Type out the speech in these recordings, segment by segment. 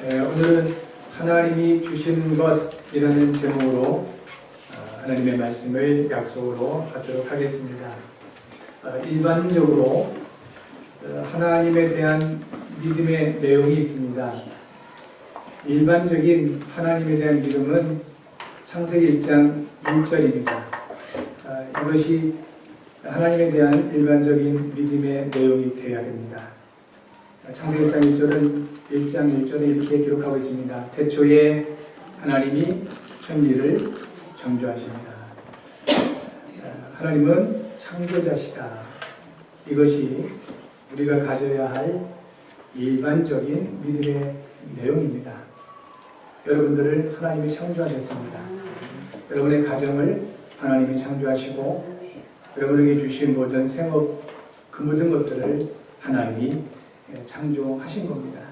오늘은 하나님이 주신 것이라는 제목으로 하나님의 말씀을 약속으로 하도록 하겠습니다. 일반적으로 하나님에 대한 믿음의 내용이 있습니다. 일반적인 하나님에 대한 믿음은 창세기 1장 1절입니다. 이것이 하나님에 대한 일반적인 믿음의 내용이 되어야 됩니다. 창세기 1장 1절은 1장 1절에 이렇게 기록하고 있습니다. 태초에 하나님이 천지를 창조하십니다. 하나님은 창조자시다. 이것이 우리가 가져야 할 일반적인 믿음의 내용입니다. 여러분들을 하나님이 창조하셨습니다. 여러분의 가정을 하나님이 창조하시고 여러분에게 주신 모든 생업, 그 모든 것들을 하나님이 창조하신 겁니다.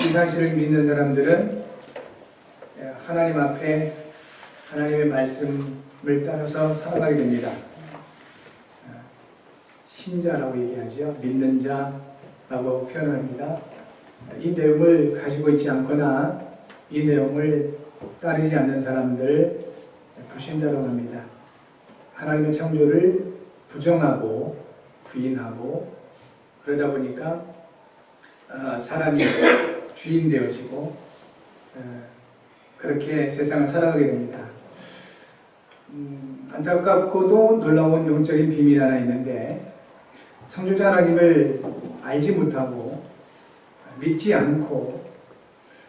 이 사실을 믿는 사람들은 하나님 앞에 하나님의 말씀을 따라서 살아가게 됩니다. 신자라고 얘기하죠. 믿는 자라고 표현합니다. 이 내용을 가지고 있지 않거나 이 내용을 따르지 않는 사람들 불신자라고 합니다. 하나님의 창조를 부정하고 부인하고 그러다 보니까 사람이 주인 되어지고 그렇게 세상을 살아가게 됩니다. 안타깝고도 놀라운 영적인 비밀이 하나 있는데 창조자 하나님을 알지 못하고 믿지 않고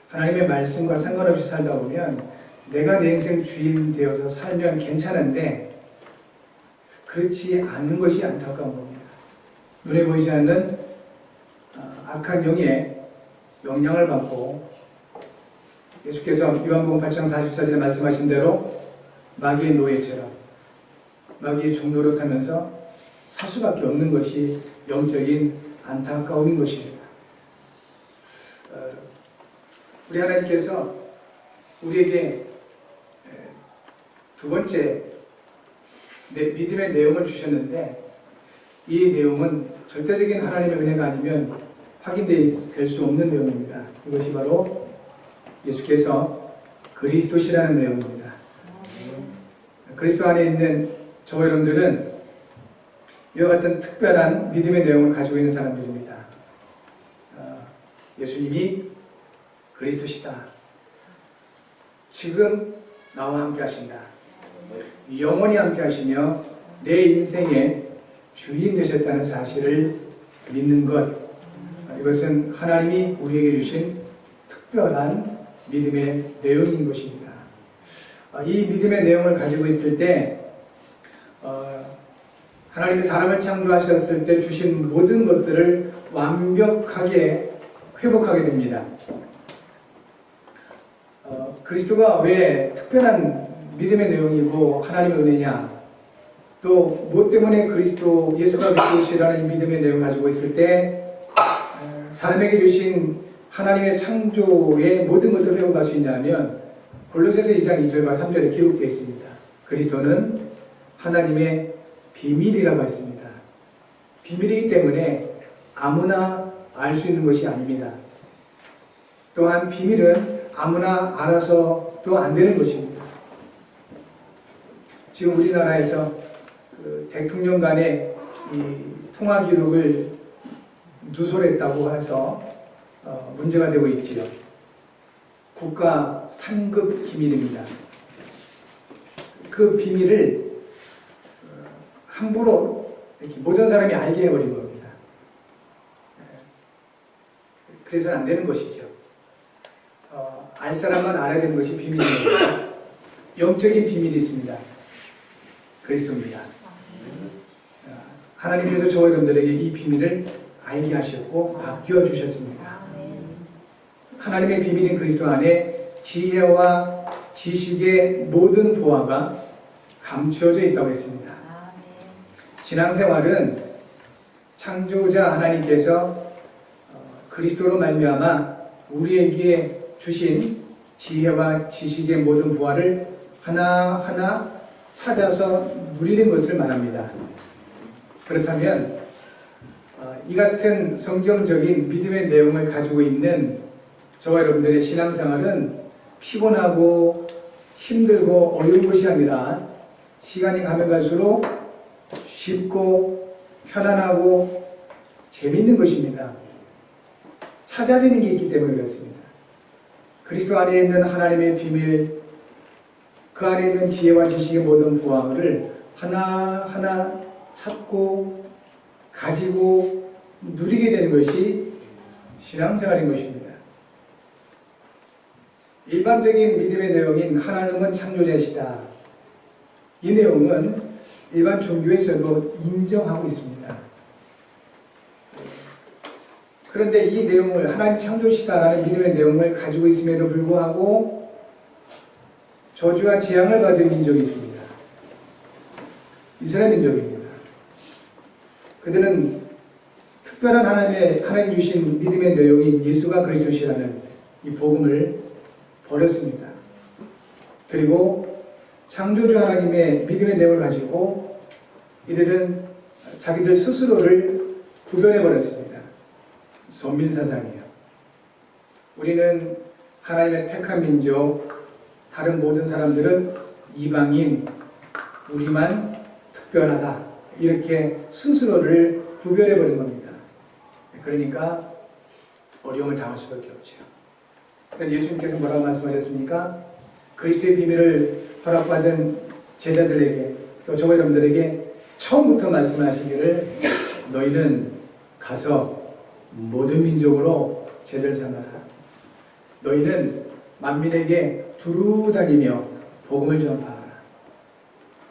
하나님의 말씀과 상관없이 살다 보면 내가 내 인생 주인 되어서 살면 괜찮은데 그렇지 않은 것이 안타까운 겁니다. 눈에 보이지 않는 악한 영의 영향을 받고 예수께서 요한복음 8장 44절에 말씀하신 대로 마귀의 노예처럼 마귀의 종노릇 하면서 살 수밖에 없는 것이 영적인 안타까움인 것입니다. 우리 하나님께서 우리에게 두 번째 믿음의 내용을 주셨는데 이 내용은 절대적인 하나님의 은혜가 아니면 확인될 수 없는 내용입니다. 이것이 바로 예수께서 그리스도시라는 내용입니다. 그리스도 안에 있는 저와 여러분들은 이와 같은 특별한 믿음의 내용을 가지고 있는 사람들입니다. 예수님이 그리스도시다. 지금 나와 함께 하신다. 영원히 함께 하시며 내 인생의 주인 되셨다는 사실을 믿는 것, 이것은 하나님이 우리에게 주신 특별한 믿음의 내용인 것입니다. 이 믿음의 내용을 가지고 있을 때 하나님이 사람을 창조하셨을 때 주신 모든 것들을 완벽하게 회복하게 됩니다. 그리스도가 왜 특별한 믿음의 내용이고 하나님의 은혜냐, 또 무엇 때문에 예수가 그리스도시라는 이 믿음의 내용을 가지고 있을 때 사람에게 주신 하나님의 창조의 모든 것들을 회복할 수 있냐면 골로새서 2장 2절과 3절에 기록되어 있습니다. 그리스도는 하나님의 비밀이라고 했습니다. 비밀이기 때문에 아무나 알 수 있는 것이 아닙니다. 또한 비밀은 아무나 알아서 또 안 되는 것입니다. 지금 우리나라에서 대통령 간의 이 통화 기록을 누설했다고 해서 문제가 되고 있지요. 국가 상급 기밀입니다. 그 비밀을 함부로 이렇게 모든 사람이 알게 해버린 겁니다. 그래서는 안 되는 것이죠. 알 사람만 알아야 되는 것이 비밀입니다. 영적인 비밀이 있습니다. 그리스도입니다. 하나님께서 저와 여러분들에게 이 비밀을 알게 하셨고 맡겨주셨습니다. 하나님의 비밀인 그리스도 안에 지혜와 지식의 모든 보화가 감추어져 있다고 했습니다. 신앙생활은 창조자 하나님께서 그리스도로 말미암아 우리에게 주신 지혜와 지식의 모든 보화를 하나하나 찾아서 누리는 것을 말합니다. 그렇다면 이 같은 성경적인 믿음의 내용을 가지고 있는 저와 여러분들의 신앙생활은 피곤하고 힘들고 어려운 것이 아니라 시간이 가면 갈수록 쉽고 편안하고 재미있는 것입니다. 찾아지는 게 있기 때문에 그렇습니다. 그리스도 안에 있는 하나님의 비밀, 그 안에 있는 지혜와 지식의 모든 부하를 하나하나 찾고 가지고 누리게 되는 것이 신앙생활인 것입니다. 일반적인 믿음의 내용인 하나님은 창조자시다. 이 내용은 일반 종교에서도 인정하고 있습니다. 그런데 이 내용을 하나님 창조시다라는 믿음의 내용을 가지고 있음에도 불구하고 저주와 재앙을 받은 민족이 있습니다. 이스라엘 민족입니다. 그들은 특별한 하나님 주신 믿음의 내용인 예수가 그리스도시라는 이 복음을 버렸습니다. 그리고 창조주 하나님의 믿음의 내용을 가지고 이들은 자기들 스스로를 구별해 버렸습니다. 선민사상이에요. 우리는 하나님의 택한 민족, 다른 모든 사람들은 이방인, 우리만 특별하다. 이렇게 스스로를 구별해 버린 겁니다. 그러니까 어려움을 당할 수밖에 없죠. 그런데 예수님께서 뭐라고 말씀하셨습니까? 그리스도의 비밀을 허락받은 제자들에게 또 저와 여러분들에게 처음부터 말씀하시기를 너희는 가서 모든 민족으로 제자를 삼아라. 너희는 만민에게 두루 다니며 복음을 전파하라.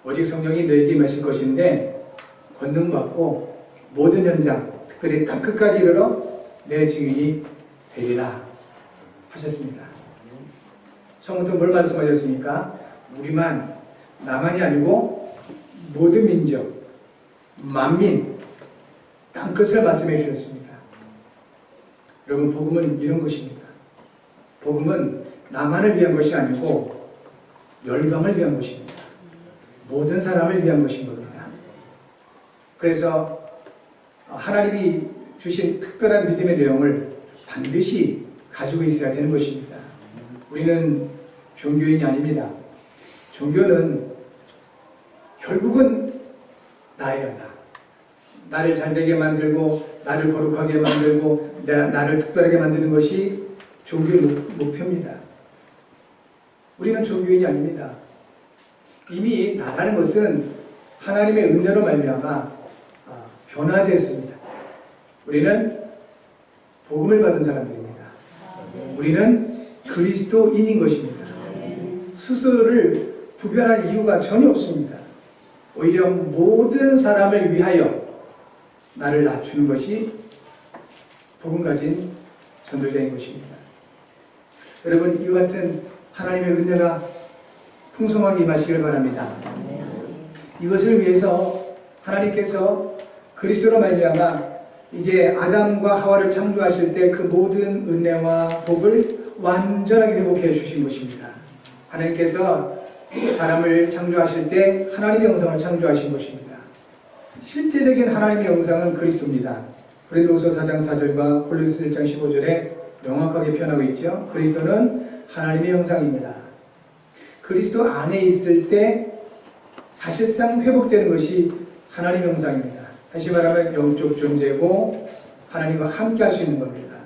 오직 성령이 너희에게 임하실 것인데 권능받고 모든 현장, 특별히 땅 끝까지 이르러 내 증인이 되리라 하셨습니다. 처음부터 뭘 말씀하셨습니까? 우리만, 나만이 아니고 모든 민족, 만민, 땅끝을 말씀해 주셨습니다. 여러분, 복음은 이런 것입니다. 복음은 나만을 위한 것이 아니고 열방을 위한 것입니다. 모든 사람을 위한 것인 겁니다. 그래서 하나님이 주신 특별한 믿음의 내용을 반드시 가지고 있어야 되는 것입니다. 우리는 종교인이 아닙니다. 종교는 결국은 나예요. 나를 잘되게 만들고 나를 거룩하게 만들고 나를 특별하게 만드는 것이 종교의 목표입니다. 우리는 종교인이 아닙니다. 이미 나라는 것은 하나님의 은혜로 말미암아 변화되었습니다. 우리는 복음을 받은 사람들입니다. 우리는 그리스도인인 것입니다. 스스로를 구별할 이유가 전혀 없습니다. 오히려 모든 사람을 위하여 나를 낮추는 것이 복음 가진 전도자인 것입니다. 여러분, 이와 같은 하나님의 은혜가 풍성하게 임하시기를 바랍니다. 이것을 위해서 하나님께서 그리스도로 말미암아 이제 아담과 하와를 창조하실 때 그 모든 은혜와 복을 완전하게 회복해 주신 것입니다. 하나님께서 사람을 창조하실 때 하나님의 형상을 창조하신 것입니다. 실제적인 하나님의 형상은 그리스도입니다. 고린도후서 4장 4절과 골로새 1장 15절에 명확하게 표현하고 있죠. 그리스도는 하나님의 형상입니다. 그리스도 안에 있을 때 사실상 회복되는 것이 하나님의 형상입니다. 다시 말하면 영적 존재고 하나님과 함께 할 수 있는 겁니다.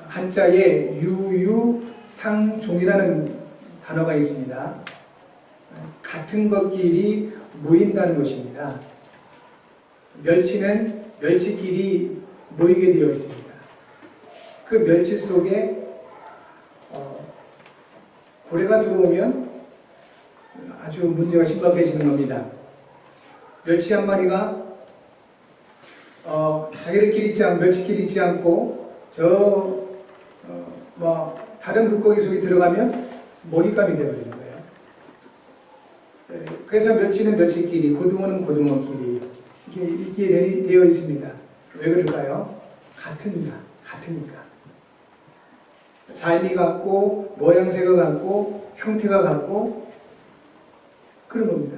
한자에 유유상종이라는 단어가 있습니다. 같은 것끼리 모인다는 것입니다. 멸치는 멸치끼리 모이게 되어 있습니다. 그 멸치 속에 고래가 들어오면 아주 문제가 심각해지는 겁니다. 멸치 한 마리가 자기들끼리 멸치끼리 있지 않고 다른 물고기 속에 들어가면 먹잇감이 되어버리는 거예요. 그래서 멸치는 멸치끼리, 고등어는 고등어끼리 이렇게 되어 있습니다. 왜 그럴까요? 같으니까. 삶이 같고 모양새가 같고 형태가 같고 그런 겁니다.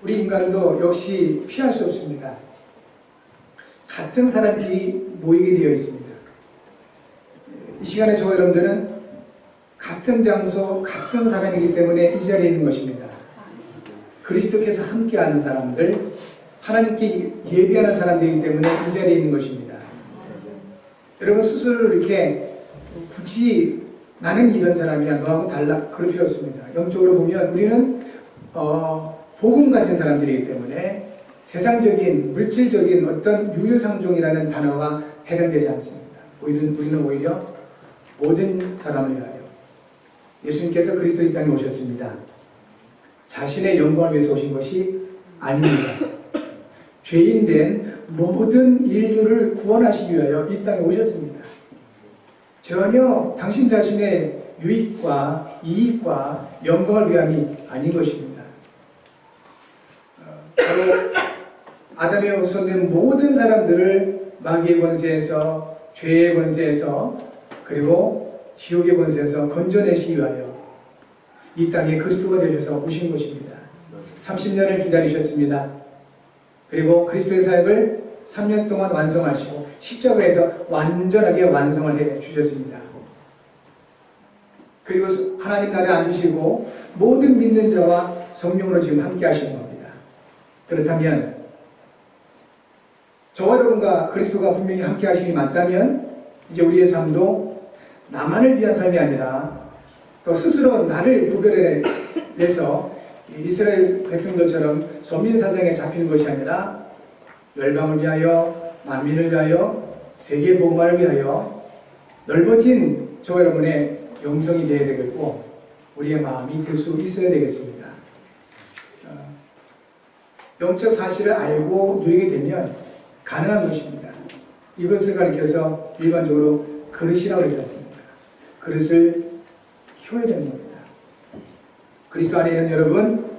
우리 인간도 역시 피할 수 없습니다. 같은 사람끼리 모이게 되어 있습니다. 이 시간에 저와 여러분들은 같은 장소, 같은 사람이기 때문에 이 자리에 있는 것입니다. 그리스도께서 함께하는 사람들, 하나님께 예비하는 사람들이기 때문에 이 자리에 있는 것입니다. 여러분 스스로를 이렇게 굳이 나는 이런 사람이야, 너하고 달라, 그럴 필요 없습니다. 영적으로 보면 우리는 복음 가진 사람들이기 때문에 세상적인, 물질적인 어떤 유유상종이라는 단어가 해당되지 않습니다. 우리는 오히려 모든 사람을 위하여 예수님께서 그리스도 이 땅에 오셨습니다. 자신의 영광을 위해서 오신 것이 아닙니다. 죄인된 모든 인류를 구원하시기 위하여 이 땅에 오셨습니다. 전혀 당신 자신의 유익과 이익과 영광을 위함이 아닌 것입니다. 바로 아담의 후손된 모든 사람들을 마귀의 권세에서, 죄의 권세에서, 그리고 지옥의 권세에서 건져내시기 위하여 이 땅에 그리스도가 되셔서 오신 것입니다. 30년을 기다리셨습니다. 그리고 그리스도의 사역을 3년 동안 완성하시고 십자가에서 완전하게 완성을 해 주셨습니다. 그리고 하나님 나라에 앉으시고 모든 믿는 자와 성령으로 지금 함께 하시는 겁니다. 그렇다면 저와 여러분과 그리스도가 분명히 함께 하심이 맞다면 이제 우리의 삶도 나만을 위한 삶이 아니라 또 스스로 나를 구별해내서 이스라엘 백성들처럼 소민사상에 잡히는 것이 아니라 열방을 위하여, 만민을 위하여, 세계 복음화를 위하여 넓어진 저와 여러분의 영성이 되어야 되겠고 우리의 마음이 될 수 있어야 되겠습니다. 영적 사실을 알고 누리게 되면 가능한 것입니다. 이것을 가리켜서 일반적으로 그릇이라고 그러지 않습니까? 그릇을 키워야 되는 겁니다. 그리스도 안에 있는 여러분,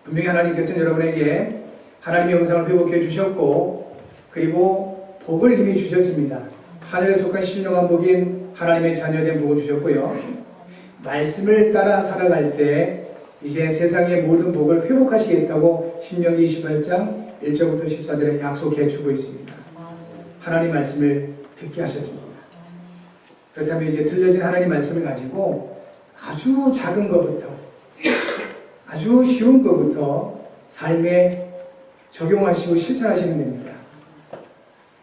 분명히 하나님께서는 여러분에게 하나님의 영상을 회복해 주셨고 그리고 복을 이미 주셨습니다. 하늘에 속한 신령한 복인 하나님의 자녀된 복을 주셨고요. 말씀을 따라 살아갈 때 이제 세상의 모든 복을 회복하시겠다고 신명기 28장 1절부터 14절에 약속해 주고 있습니다. 하나님 말씀을 듣게 하셨습니다. 그렇다면 이제 들려진 하나님 말씀을 가지고 아주 작은 것부터 아주 쉬운 것부터 삶에 적용하시고 실천하시면 됩니다.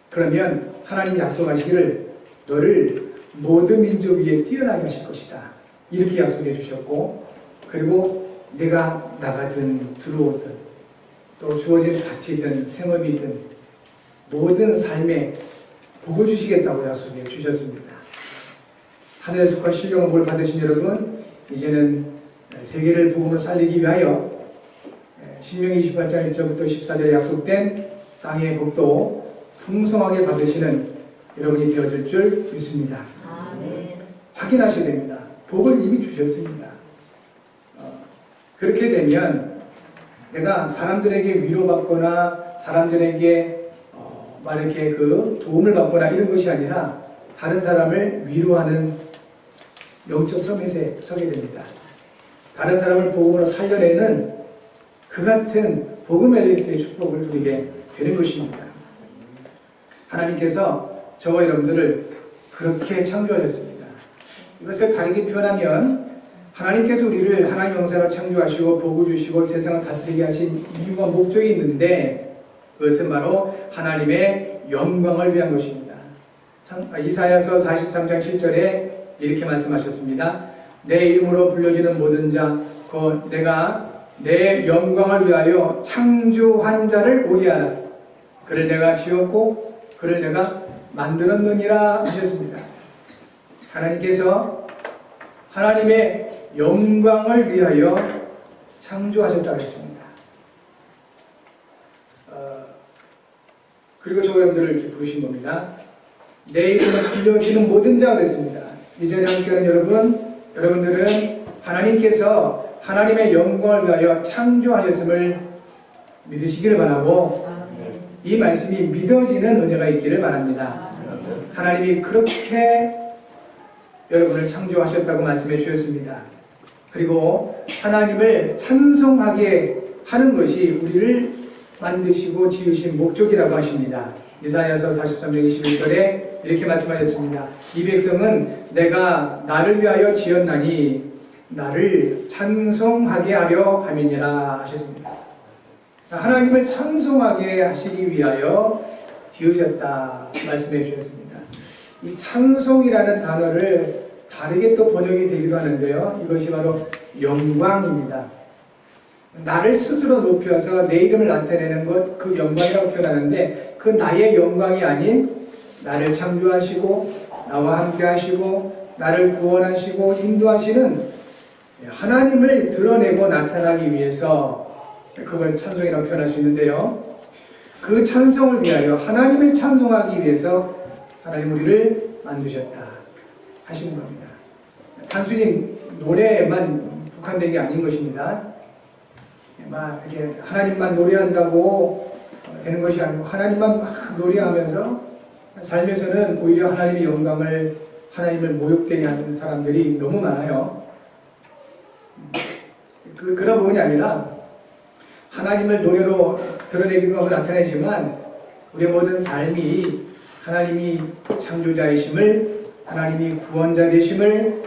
그러면 하나님 약속하시기를 너를 모든 민족 위에 뛰어나게 하실 것이다. 이렇게 약속해 주셨고 그리고 내가 나가든 들어오든 또 주어진 밭이든 생업이든 모든 삶에 복을 주시겠다고 약속해 주셨습니다. 하늘에 속한 신령한 복을 받으신 여러분, 이제는 세계를 복음으로 살리기 위하여 신명기 28장 1절부터 14절에 약속된 땅의 복도 풍성하게 받으시는 여러분이 되어질 줄 믿습니다. 확인하셔야 됩니다. 복을 이미 주셨습니다. 그렇게 되면 내가 사람들에게 위로받거나 사람들에게 이렇게 도움을 받거나 이런 것이 아니라 다른 사람을 위로하는 영적 서밋에 서게 됩니다. 다른 사람을 복음으로 살려내는 그 같은 복음 엘리트의 축복을 누리게 되는 것입니다. 하나님께서 저와 여러분들을 그렇게 창조하셨습니다. 이것을 다르게 표현하면 하나님께서 우리를 하나님 형상으로 창조하시고 복을 주시고 세상을 다스리게 하신 이유와 목적이 있는데 그것은 바로 하나님의 영광을 위한 것입니다. 이사야서 43장 7절에 이렇게 말씀하셨습니다. 내 이름으로 불려지는 모든 자 곧 내가 내 영광을 위하여 창조한 자를 오해하라. 그를 내가 지었고 그를 내가 만들었느니라 하셨습니다. 하나님께서 하나님의 영광을 위하여 창조하셨다고 했습니다. 그리고 저 여러분들을 이렇게 부르신 겁니다. 내 이름으로 불려지는 모든 자가 됐습니다. 이 자리에 함께하는 여러분들은 하나님께서 하나님의 영광을 위하여 창조하셨음을 믿으시기를 바라고 이 말씀이 믿어지는 은혜가 있기를 바랍니다. 하나님이 그렇게 여러분을 창조하셨다고 말씀해 주셨습니다. 그리고 하나님을 찬송하게 하는 것이 우리를 만드시고 지으신 목적이라고 하십니다. 이사야서 43장 21절에 이렇게 말씀하셨습니다. 이 백성은 내가 나를 위하여 지었나니 나를 찬송하게 하려 함이니라 하셨습니다. 하나님을 찬송하게 하시기 위하여 지으셨다 말씀해 주셨습니다. 이 찬송이라는 단어를 다르게 또 번역이 되기도 하는데요. 이것이 바로 영광입니다. 나를 스스로 높여서 내 이름을 나타내는 것, 그 영광이라고 표현하는데 그 나의 영광이 아닌 나를 창조하시고 나와 함께 하시고 나를 구원하시고 인도하시는 하나님을 드러내고 나타나기 위해서 그걸 찬송이라고 표현할 수 있는데요. 그 찬송을 위하여 하나님을 찬송하기 위해서 하나님 우리를 만드셨다 하시는 겁니다. 단순히 노래에만 국한된 게 아닌 것입니다. 막 이렇게 하나님만 노래한다고 되는 것이 아니고 하나님만 막 노래하면서 삶에서는 오히려 하나님의 영광을 하나님을 모욕되게 하는 사람들이 너무 많아요. 그런 부분이 아니라 하나님을 노래로 드러내기도 하고 나타내지만 우리의 모든 삶이 하나님이 창조자이심을 하나님이 구원자 되심을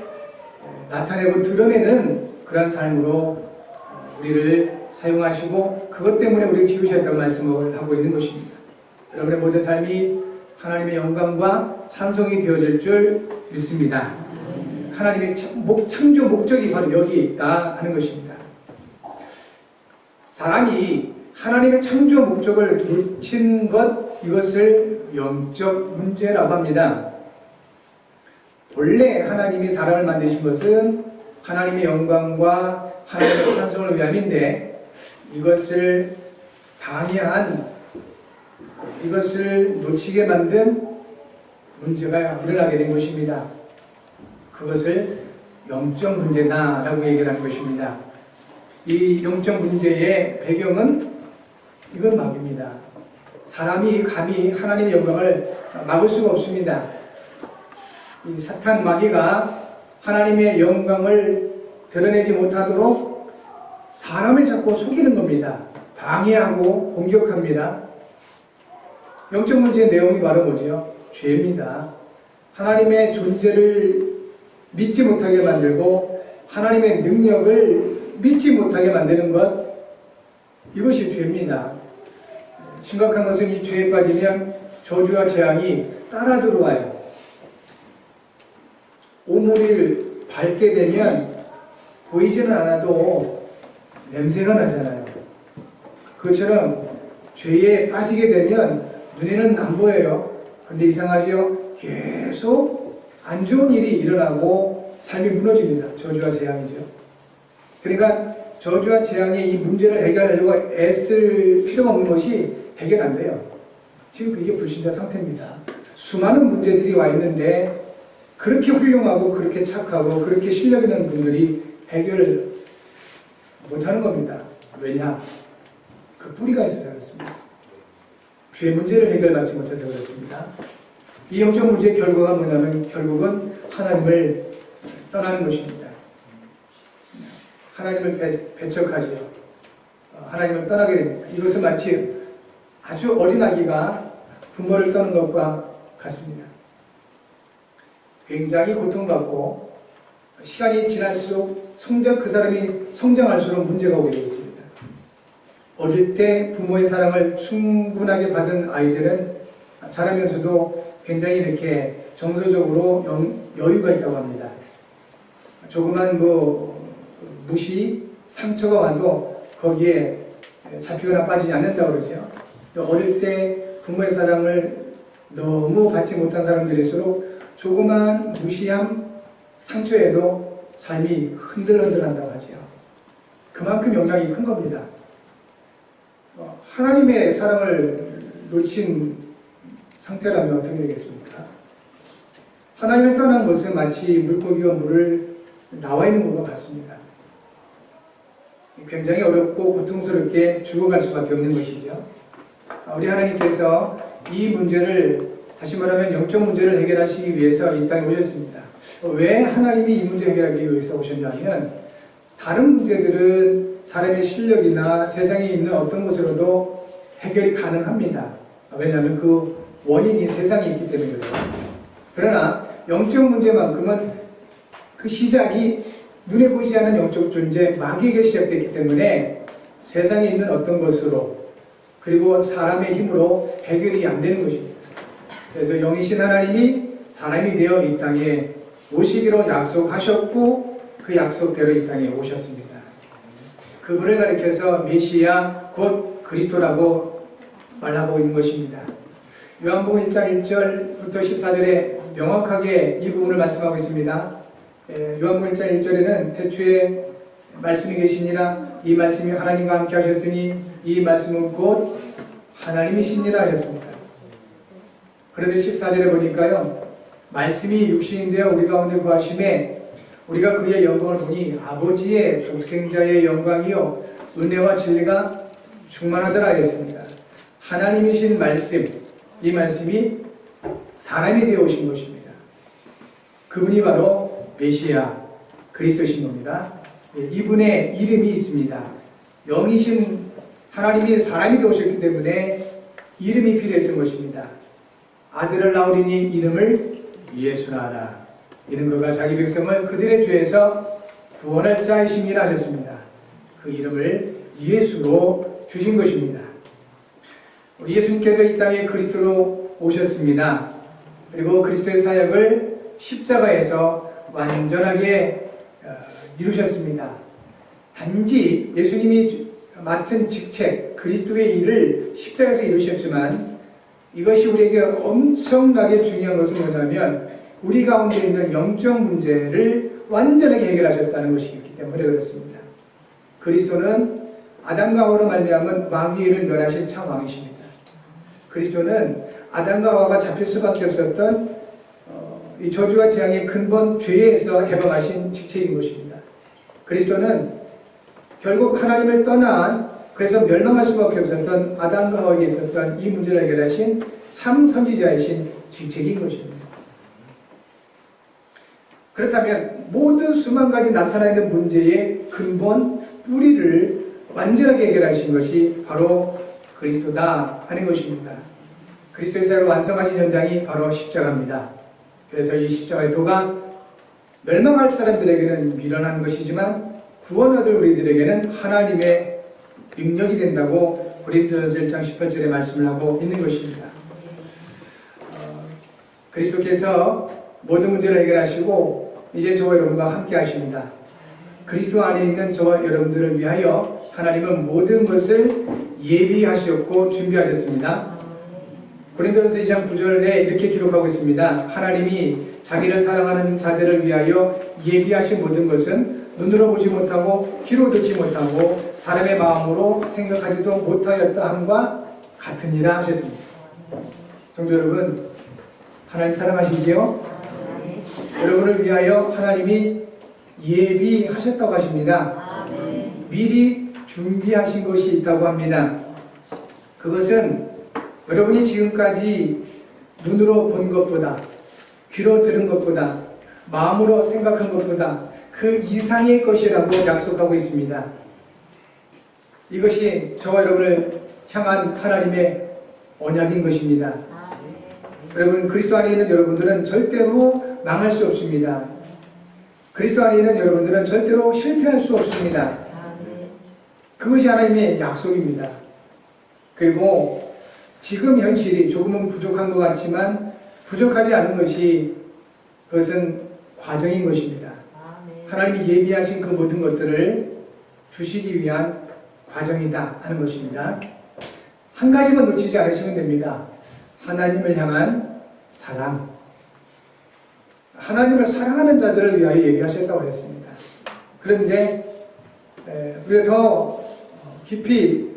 나타내고 드러내는 그런 삶으로 우리를 사용하시고 그것 때문에 우리를 지으셨다고 말씀을 하고 있는 것입니다. 여러분의 모든 삶이 하나님의 영광과 찬송이 되어질 줄 믿습니다. 하나님의 창조 목적이 바로 여기에 있다 하는 것입니다. 사람이 하나님의 창조 목적을 놓친 것, 이것을 영적 문제라고 합니다. 본래 하나님이 사람을 만드신 것은 하나님의 영광과 하나님의 찬송을 위함인데 이것을 방해한, 이것을 놓치게 만든 문제가 일어나게 된 것입니다. 그것을 영적 문제다라고 얘기하는 것입니다. 이 영적 문제의 배경은 이건 마귀입니다. 사람이 감히 하나님의 영광을 막을 수가 없습니다. 이 사탄 마귀가 하나님의 영광을 드러내지 못하도록 사람을 자꾸 속이는 겁니다. 방해하고 공격합니다. 영적 문제의 내용이 바로 뭐죠? 죄입니다. 하나님의 존재를 믿지 못하게 만들고 하나님의 능력을 믿지 못하게 만드는 것, 이것이 죄입니다. 심각한 것은 이 죄에 빠지면 저주와 재앙이 따라 들어와요. 오물을 밟게 되면 보이지는 않아도 냄새가 나잖아요. 그것처럼 죄에 빠지게 되면 눈에는 안 보여요. 그런데 이상하죠? 계속 안 좋은 일이 일어나고 삶이 무너집니다. 저주와 재앙이죠. 그러니까 저주와 재앙의 이 문제를 해결하려고 애쓸 필요가 없는 것이 해결 안 돼요. 지금 이게 불신자 상태입니다. 수많은 문제들이 와 있는데 그렇게 훌륭하고 그렇게 착하고 그렇게 실력 있는 분들이 해결을 못하는 겁니다. 왜냐? 그 뿌리가 있어서 그렇습니다. 죄 문제를 해결받지 못해서 그렇습니다. 이 영적 문제의 결과가 뭐냐면 결국은 하나님을 떠나는 것입니다. 하나님을 배척하지요. 하나님을 떠나게 됩니다. 이것은 마치 아주 어린 아기가 부모를 떠는 것과 같습니다. 굉장히 고통받고 시간이 지날수록 그 사람이 성장할수록 문제가 오게 되어 있습니다. 어릴 때 부모의 사랑을 충분하게 받은 아이들은 자라면서도 굉장히 이렇게 정서적으로 여유가 있다고 합니다. 조그만 무시, 상처가 와도 거기에 잡히거나 빠지지 않는다고 그러죠. 어릴 때 부모의 사랑을 너무 받지 못한 사람들일수록 조그만 무시함, 상처에도 삶이 흔들흔들한다고 하죠. 그만큼 영향이 큰 겁니다. 하나님의 사랑을 놓친 상태라면 어떻게 되겠습니까? 하나님을 떠난 것은 마치 물고기가 물을 나와 있는 것과 같습니다. 굉장히 어렵고 고통스럽게 죽어갈 수밖에 없는 것이죠. 우리 하나님께서 이 문제를, 다시 말하면 영적 문제를 해결하시기 위해서 이 땅에 오셨습니다. 왜 하나님이 이 문제 해결하기 위해서 오셨냐면 다른 문제들은 사람의 실력이나 세상에 있는 어떤 것으로도 해결이 가능합니다. 왜냐하면 그 원인이 세상에 있기 때문에 그래요. 그러나 영적 문제만큼은 그 시작이 눈에 보이지 않는 영적 존재 마귀에게 시작됐기 때문에 세상에 있는 어떤 것으로 그리고 사람의 힘으로 해결이 안 되는 것입니다. 그래서 영이신 하나님이 사람이 되어 이 땅에 오시기로 약속하셨고 그 약속대로 이 땅에 오셨습니다. 그분을 가리켜서 메시아 곧 그리스도라고 말하고 있는 것입니다. 요한복음 1장 1절부터 14절에 명확하게 이 부분을 말씀하고 있습니다. 요한복음 1장 1절에는 태초에 말씀이 계시니라 이 말씀이 하나님과 함께 하셨으니 이 말씀은 곧 하나님이시니라 하셨습니다. 그런데 14절에 보니까요, 말씀이 육신이 되어 우리 가운데 거하심에 우리가 그의 영광을 보니 아버지의 독생자의 영광이요 은혜와 진리가 충만하더라 했습니다. 하나님이신 말씀, 이 말씀이 사람이 되어 오신 것입니다. 그분이 바로 메시아 그리스도신 겁니다. 이분의 이름이 있습니다. 영이신 하나님이 사람이 되어 오셨기 때문에 이름이 필요했던 것입니다. 아들을 낳으리니 이름을 예수라 하라. 이는 그가 자기 백성을 그들의 죄에서 구원할 자이심이라 하셨습니다. 그 이름을 예수로 주신 것입니다. 우리 예수님께서 이 땅에 그리스도로 오셨습니다. 그리고 그리스도의 사역을 십자가에서 완전하게 이루셨습니다. 단지 예수님이 맡은 직책, 그리스도의 일을 십자가에서 이루셨지만 이것이 우리에게 엄청나게 중요한 것은 뭐냐면 우리 가운데 있는 영적 문제를 완전하게 해결하셨다는 것이기 때문에 그렇습니다. 그리스도는 아담과 하와로 말미암은 마귀를 멸하신 참 왕이십니다. 그리스도는 아담과 하와가 잡힐 수밖에 없었던 이 저주와 재앙의 근본 죄에서 해방하신 직책인 것입니다. 그리스도는 결국 하나님을 떠난 그래서 멸망할 수밖에 없었던 아담과 하와에게 있었던 이 문제를 해결하신 참 선지자이신 직책인 것입니다. 그렇다면 모든 수만 가지 나타나 있는 문제의 근본 뿌리를 완전하게 해결하신 것이 바로 그리스도다 하는 것입니다. 그리스도의 사역을 완성하신 현장이 바로 십자가입니다. 그래서 이 십자가의 도가 멸망할 사람들에게는 미련한 것이지만 구원 얻을 우리들에게는 하나님의 능력이 된다고 고린도전서 1장 18절에 말씀을 하고 있는 것입니다. 그리스도께서 모든 문제를 해결하시고 이제 저와 여러분과 함께 하십니다. 그리스도 안에 있는 저와 여러분들을 위하여 하나님은 모든 것을 예비하셨고 준비하셨습니다. 고린도전서 2장 9절에 이렇게 기록하고 있습니다. 하나님이 자기를 사랑하는 자들을 위하여 예비하신 모든 것은 눈으로 보지 못하고 귀로 듣지 못하고 사람의 마음으로 생각하지도 못하였다 함과 같으니라 하셨습니다. 성도 여러분, 하나님 사랑하시지요? 여러분을 위하여 하나님이 예비하셨다고 하십니다. 미리 준비하신 것이 있다고 합니다. 그것은 여러분이 지금까지 눈으로 본 것보다 귀로 들은 것보다 마음으로 생각한 것보다 그 이상의 것이라고 약속하고 있습니다. 이것이 저와 여러분을 향한 하나님의 언약인 것입니다. 여러분, 그리스도 안에 있는 여러분들은 절대로 망할 수 없습니다. 그리스도 안에 있는 여러분들은 절대로 실패할 수 없습니다. 그것이 하나님의 약속입니다. 그리고 지금 현실이 조금은 부족한 것 같지만 부족하지 않은 것이 그것은 과정인 것입니다. 하나님이 예비하신 그 모든 것들을 주시기 위한 과정이다 하는 것입니다. 한 가지만 놓치지 않으시면 됩니다. 하나님을 향한 사랑. 하나님을 사랑하는 자들을 위하여 예비하셨다고 했습니다. 그런데 우리가 더 깊이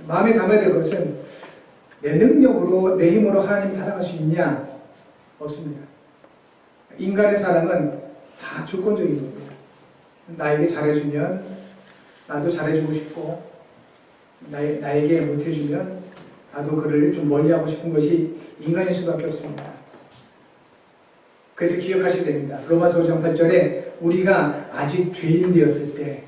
마음에 담아야 될 것은 내 능력으로 내 힘으로 하나님 사랑할 수 있냐? 없습니다. 인간의 사랑은 다 조건적인 겁니다. 나에게 잘해주면 나도 잘해주고 싶고 나에게 못해주면 나도 그를 좀 멀리하고 싶은 것이 인간일 수밖에 없습니다. 그래서 기억하셔야 됩니다. 로마서 5장 8절에 우리가 아직 죄인 되었을 때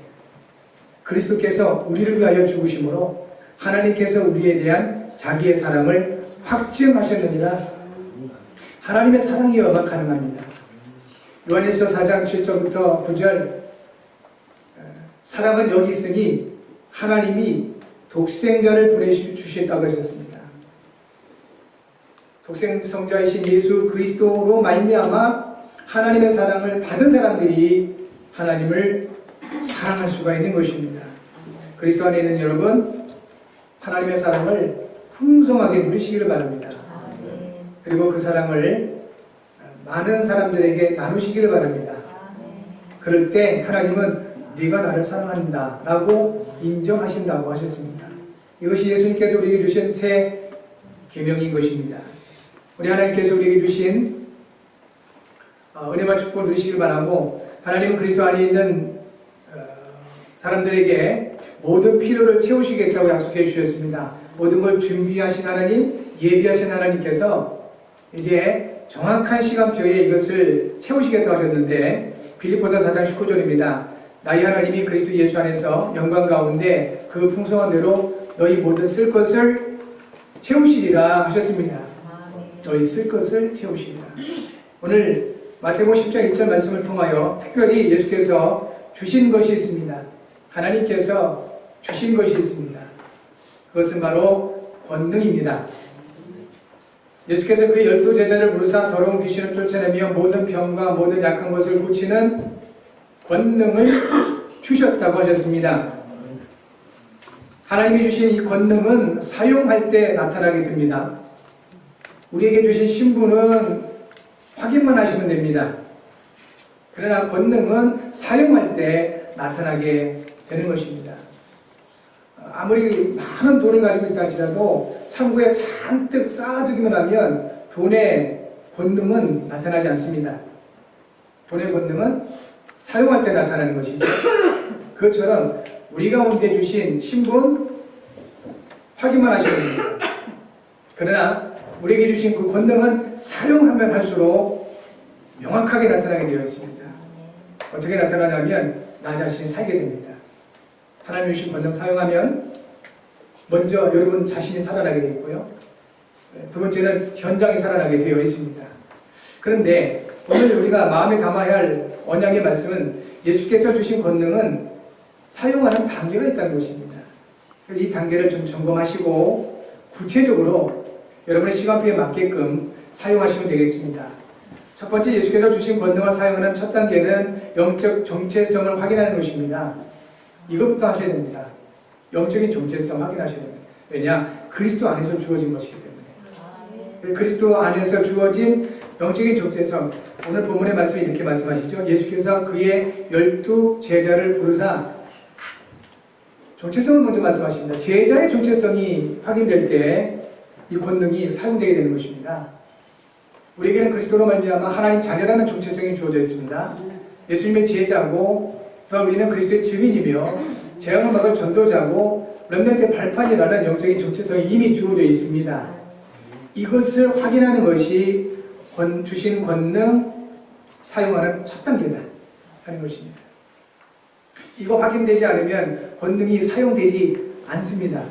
그리스도께서 우리를 위하여 죽으심으로 하나님께서 우리에 대한 자기의 사랑을 확증하셨느니라. 하나님의 사랑이어야 가능합니다. 요한일서 4장 7절부터 9절 사랑은 여기 있으니 하나님이 독생자를 보내주셨다고 하셨습니다. 독생성자이신 예수 그리스도로 말미암아 하나님의 사랑을 받은 사람들이 하나님을 사랑할 수가 있는 것입니다. 그리스도 안에 있는 여러분, 하나님의 사랑을 풍성하게 누리시기를 바랍니다. 그리고 그 사랑을 많은 사람들에게 나누시기를 바랍니다. 그럴 때 하나님은 네가 나를 사랑한다 라고 인정하신다고 하셨습니다. 이것이 예수님께서 우리에게 주신 새 계명인 것입니다. 우리 하나님께서 우리에게 주신 은혜와 축복을 누리시길 바라고, 하나님은 그리스도 안에 있는 사람들에게 모든 필요를 채우시겠다고 약속해 주셨습니다. 모든 걸 준비하신 하나님, 예비하신 하나님께서 이제 정확한 시간표에 이것을 채우시겠다고 하셨는데, 빌립보서 4장 19절입니다. 나의 하나님이 그리스도 예수 안에서 영광 가운데 그 풍성한 대로 너희 모든 쓸 것을 채우시리라 하셨습니다. 너희 쓸 것을 채우시리라. 오늘 마태복음 10장 1절 말씀을 통하여 특별히 예수께서 주신 것이 있습니다. 하나님께서 주신 것이 있습니다. 그것은 바로 권능입니다. 예수께서 그 12제자를 부르사 더러운 귀신을 쫓아내며 모든 병과 모든 약한 것을 고치는 권능을 주셨다고 하셨습니다. 하나님이 주신 이 권능은 사용할 때 나타나게 됩니다. 우리에게 주신 신분은 확인만 하시면 됩니다. 그러나 권능은 사용할 때 나타나게 되는 것입니다. 아무리 많은 돈을 가지고 있다 할지라도 창고에 잔뜩 쌓아두기만 하면 돈의 권능은 나타나지 않습니다. 돈의 권능은 사용할 때 나타나는 것이죠. 그것처럼 우리 가운데 주신 신분 확인만 하시면 됩니다. 그러나 우리에게 주신 그 권능은 사용하면 할수록 명확하게 나타나게 되어 있습니다. 어떻게 나타나냐면 나 자신이 살게 됩니다. 하나님 주신 권능 사용하면 먼저 여러분 자신이 살아나게 되어 있고요. 두 번째는 현장이 살아나게 되어 있습니다. 그런데 오늘 우리가 마음에 담아야 할 언약의 말씀은 예수께서 주신 권능은 사용하는 단계가 있다는 것입니다. 그래서 이 단계를 좀 점검하시고 구체적으로 여러분의 시간표에 맞게끔 사용하시면 되겠습니다. 첫 번째, 예수께서 주신 권능을 사용하는 첫 단계는 영적 정체성을 확인하는 것입니다. 이것부터 하셔야 됩니다. 영적인 정체성 확인하셔야 됩니다. 왜냐? 그리스도 안에서 주어진 것이기 때문에. 그리스도 안에서 주어진 영적인 정체성. 오늘 본문의 말씀이 이렇게 말씀하시죠. 예수께서 그의 12제자를 부르사, 정체성을 먼저 말씀하십니다. 제자의 정체성이 확인될 때 이 권능이 사용되게 되는 것입니다. 우리에게는 그리스도로 말미암아 하나님 자녀라는 정체성이 주어져 있습니다. 예수님의 제자고, 또 우리는 그리스도의 증인이며 재앙을 막을 전도자고 렘넌트의 발판이라는 영적인 정체성이 이미 주어져 있습니다. 이것을 확인하는 것이 주신 권능 사용하는 첫 단계다 하는 것입니다. 이거 확인되지 않으면 권능이 사용되지 않습니다.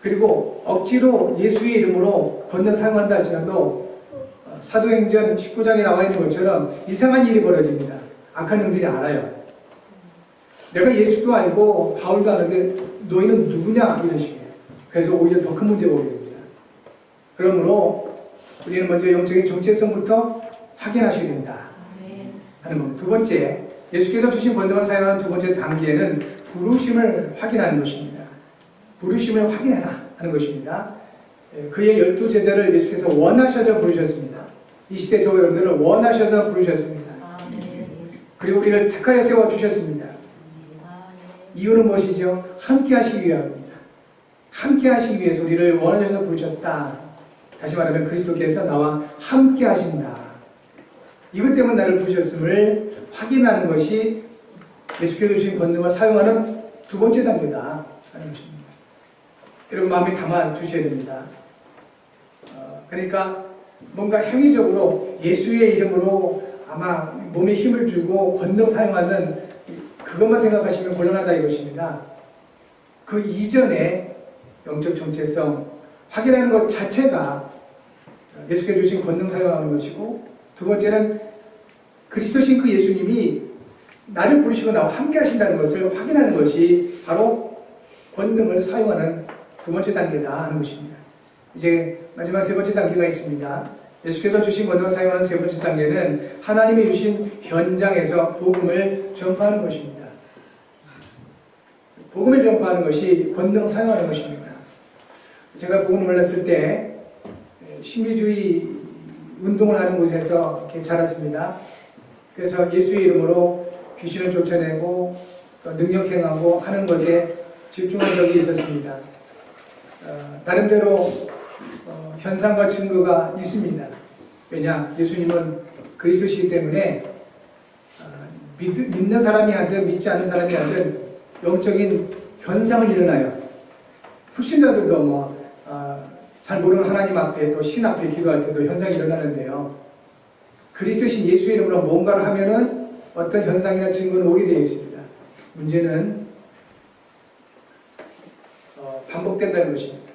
그리고 억지로 예수의 이름으로 권능 사용한다 할지라도 사도행전 19장에 나와 있는 것처럼 이상한 일이 벌어집니다. 악한 영들이 알아요. 내가 예수도 알고 바울도 아는데 너희는 누구냐 이런 식이에요. 그래서 오히려 더 큰 문제가 오게 됩니다. 그러므로 우리는 먼저 영적인 정체성부터 확인하셔야 된다 하는 겁니다. 두 번째, 예수께서 주신 권능을 사용하는 두 번째 단계는 부르심을 확인하는 것입니다. 부르심을 확인해라 하는 것입니다. 그의 12제자를 예수께서 원하셔서 부르셨습니다. 이 시대 저 여러분들을 원하셔서 부르셨습니다. 그리고 우리를 택하여 세워주셨습니다. 이유는 무엇이죠? 함께 하시기 위함입니다. 함께 하시기 위해서 우리를 원하셔서 부르셨다. 다시 말하면 그리스도께서 나와 함께 하신다. 이것 때문에 나를 부르셨음을 확인하는 것이 예수께서 주신 권능을 사용하는 두 번째 단계다 하는 것입니다. 여러분 마음에 담아 두셔야 됩니다. 그러니까 뭔가 행위적으로 예수의 이름으로 아마 몸에 힘을 주고 권능 사용하는 그것만 생각하시면 곤란하다 이것입니다. 그 이전에 영적 정체성 확인하는 것 자체가 예수께서 주신 권능 사용하는 것이고, 두 번째는 그리스도신 그 예수님이 나를 부르시고 나와 함께 하신다는 것을 확인하는 것이 바로 권능을 사용하는 두 번째 단계다 하는 것입니다. 이제 마지막 세 번째 단계가 있습니다. 예수께서 주신 권능을 사용하는 세 번째 단계는 하나님이 주신 현장에서 복음을 전파하는 것입니다. 복음을 전파하는 것이 권능 사용하는 것입니다. 제가 복음을 몰랐을 때 신비주의 운동을 하는 곳에서 이렇게 자랐습니다. 그래서 예수의 이름으로 귀신을 쫓아내고 또 능력 행하고 하는 것에 집중한 적이 있었습니다. 나름대로 현상과 증거가 있습니다. 왜냐? 예수님은 그리스도시기 때문에 믿는 사람이 하든 믿지 않는 사람이 하든 영적인 현상은 일어나요. 불신자들도 잘 모르는 하나님 앞에 또 신 앞에 기도할 때도 현상이 일어나는데요. 그리스도신 예수의 이름으로 뭔가를 하면은 어떤 현상이나 증거는 오게 되어 있습니다. 문제는 반복된다는 것입니다.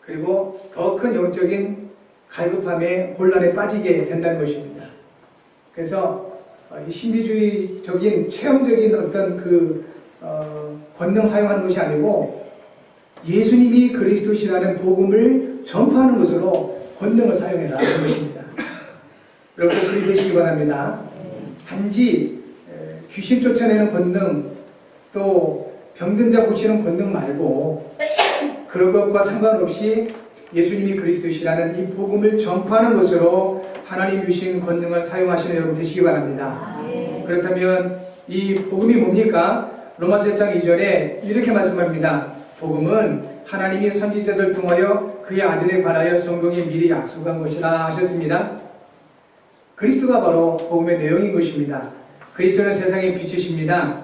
그리고 더 큰 영적인 갈급함에 혼란에 빠지게 된다는 것입니다. 그래서 신비주의적인 체험적인 어떤 권능 사용하는 것이 아니고 예수님이 그리스도시라는 복음을 전파하는 것으로 권능을 사용해라 하는 것입니다. 여러분 그리 되시기 바랍니다. 단지 귀신 쫓아내는 권능 또 병든 자 고치는 권능 말고 그런 것과 상관없이 예수님이 그리스도시라는 이 복음을 전파하는 것으로 하나님 주신 권능을 사용하시는 여러분 되시기 바랍니다. 그렇다면 이 복음이 뭡니까? 로마서 1장 2절에 이렇게 말씀합니다. 복음은 하나님이 선지자들 통하여 그의 아들에 관하여 성경에 미리 약속한 것이라 하셨습니다. 그리스도가 바로 복음의 내용인 것입니다. 그리스도는 세상의 빛이십니다.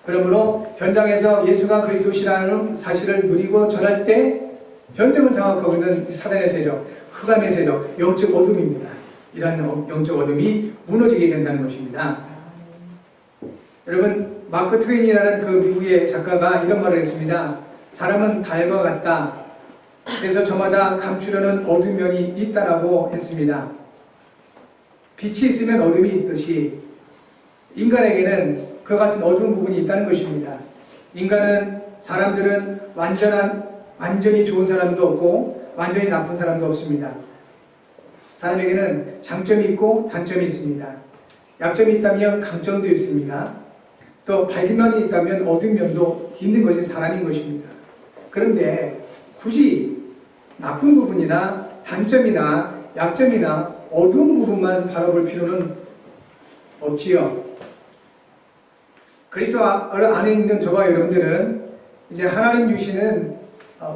그러므로 현장에서 예수가 그리스도시라는 사실을 누리고 전할 때 현장을 장악하고 있는 사단의 세력, 흑암의 세력, 영적 어둠입니다. 이러한 영적 어둠이 무너지게 된다는 것입니다. 여러분 마크 트웨인이라는 그 미국의 작가가 이런 말을 했습니다. 사람은 달과 같다. 그래서 저마다 감추려는 어두운 면이 있다라고 했습니다. 빛이 있으면 어둠이 있듯이 인간에게는 그 같은 어두운 부분이 있다는 것입니다. 사람들은 완전히 좋은 사람도 없고 완전히 나쁜 사람도 없습니다. 사람에게는 장점이 있고 단점이 있습니다. 약점이 있다면 강점도 있습니다. 또 밝은 면이 있다면 어두운 면도 있는 것이 사람인 것입니다. 그런데 굳이 나쁜 부분이나 단점이나 약점이나 어두운 부분만 바라볼 필요는 없지요. 그리스도 안에 있는 저와 여러분들은 이제 하나님 주시는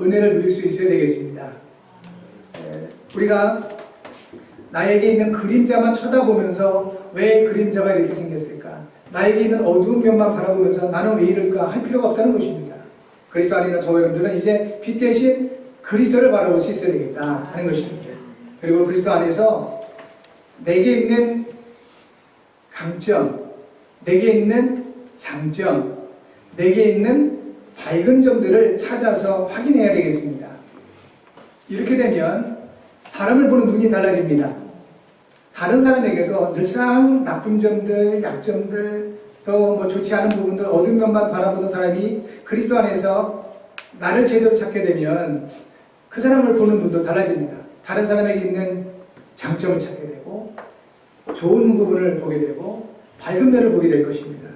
은혜를 누릴 수 있어야 되겠습니다. 우리가 나에게 있는 그림자만 쳐다보면서 왜 그림자가 이렇게 생겼을까? 나에게 있는 어두운 면만 바라보면서 나는 왜 이럴까 할 필요가 없다는 것입니다. 그리스도 안에 있는 저와 여러분들은 이제 빛 대신 그리스도를 바라볼 수 있어야 되겠다 하는 것입니다. 그리고 그리스도 안에서 내게 있는 강점, 내게 있는 장점, 내게 있는 밝은 점들을 찾아서 확인해야 되겠습니다. 이렇게 되면 사람을 보는 눈이 달라집니다. 다른 사람에게도 늘상 나쁜 점들, 약점들, 또 좋지 않은 부분들, 어두운 면만 바라보는 사람이 그리스도 안에서 나를 제대로 찾게 되면 그 사람을 보는 눈도 달라집니다. 다른 사람에게 있는 장점을 찾게 되고 좋은 부분을 보게 되고 밝은 면을 보게 될 것입니다.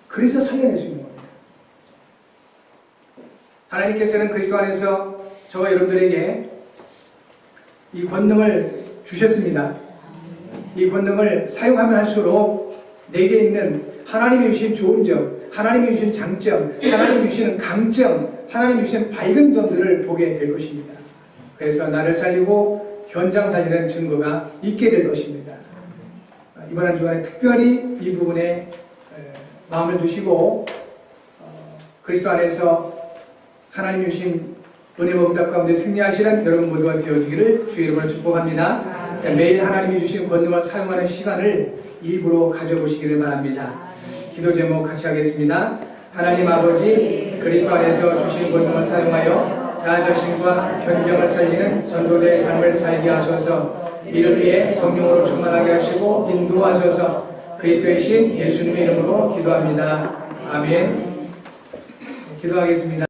그래서 살려낼 수 있는 겁니다. 하나님께서는 그리스도 안에서 저와 여러분들에게 이 권능을 주셨습니다. 이 권능을 사용하면 할수록 내게 있는 하나님이 주신 좋은 점, 하나님이 주신 장점, 하나님이 주시는 강점, 하나님이 주신 밝은 점들을 보게 될 것입니다. 그래서 나를 살리고 현장 살리는 증거가 있게 될 것입니다. 이번 한 주간에 특별히 이 부분에 마음을 두시고 그리스도 안에서 하나님이 주신 은혜와 응답 가운데 승리하시는 여러분 모두가 되어지기를 주의 이름으로 축복합니다. 매일 하나님이 주신 권능을 사용하는 시간을 일부러 가져보시기를 바랍니다. 기도 제목 같이 하겠습니다. 하나님 아버지, 그리스도 안에서 주신 권능을 사용하여 나 자신과 현장을 살리는 전도자의 삶을 살게 하소서. 이를 위해 성령으로 충만하게 하시고 인도하소서. 그리스도의 신 예수님의 이름으로 기도합니다. 아멘. 기도하겠습니다.